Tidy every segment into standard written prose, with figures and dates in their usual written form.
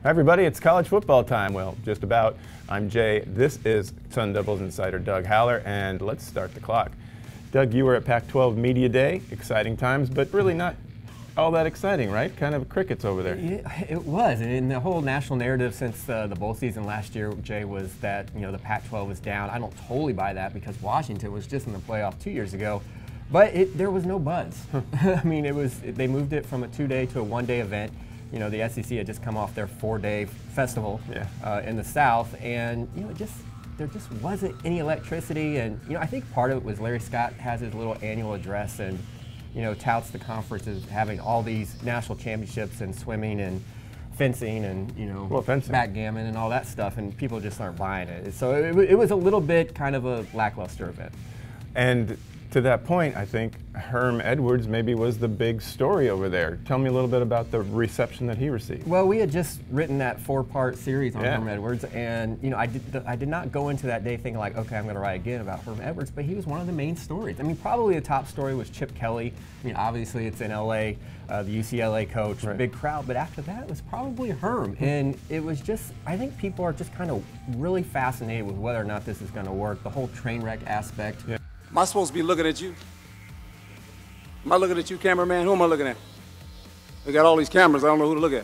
Hi everybody, it's college football time. Well, just about. I'm Jay. This is Sun Devils insider Doug Haller, and let's start the clock. Doug, you were at Pac-12 Media Day. Exciting times, but really not all that exciting, right? Kind of crickets over there. It was, and the whole national narrative since the bowl season last year, Jay, was that the Pac-12 was down. I don't totally buy that because Washington was just in the playoff 2 years ago, but there was no buzz. I mean, they moved it from a 2-day to a 1-day event. The SEC had just come off their 4-day festival in the South, and there just wasn't any electricity. And I think part of it was Larry Scott has his little annual address and touts the conference as having all these national championships in swimming and fencing and backgammon and all that stuff, and people just aren't buying it. So it was a little bit kind of a lackluster event. And to that point, I think Herm Edwards maybe was the big story over there. Tell me a little bit about the reception that he received. Well, we had just written that 4-part series on Herm Edwards, and I did not go into that day thinking like, okay, I'm going to write again about Herm Edwards, but he was one of the main stories. I mean, probably the top story was Chip Kelly. I mean, obviously it's in LA, the UCLA coach, big crowd, but after that it was probably Herm, and it was just, I think people are just kind of really fascinated with whether or not this is going to work, the whole train wreck aspect. Am I supposed to be looking at you? Am I looking at you, cameraman? Who am I looking at? They got all these cameras. I don't know who to look at.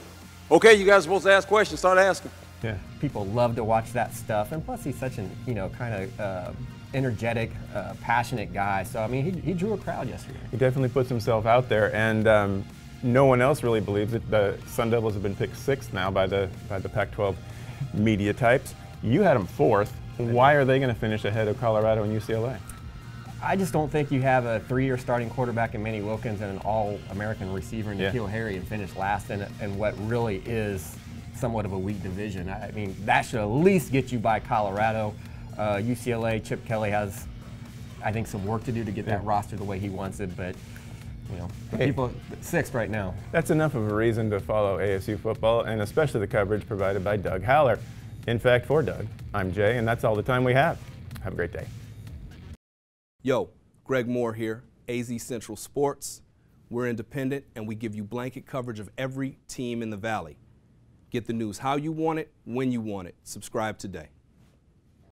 Okay, you guys are supposed to ask questions. Start asking. Yeah. People love to watch that stuff, and plus he's such an kind of energetic, passionate guy. So I mean, he drew a crowd yesterday. He definitely puts himself out there, and no one else really believes it. The Sun Devils have been picked 6th now by the Pac-12 media types. You had them 4th. Why are they going to finish ahead of Colorado and UCLA? I just don't think you have a 3-year starting quarterback in Manny Wilkins and an all-American receiver in N'Keal Harry and finish last in what really is somewhat of a weak division. I mean, that should at least get you by Colorado. UCLA, Chip Kelly has, I think, some work to do to get that roster the way he wants it, but people 6th right now. That's enough of a reason to follow ASU football, and especially the coverage provided by Doug Haller. In fact, for Doug, I'm Jay, and that's all the time we have. Have a great day. Yo, Greg Moore here, AZ Central Sports. We're independent and we give you blanket coverage of every team in the Valley. Get the news how you want it, when you want it. Subscribe today.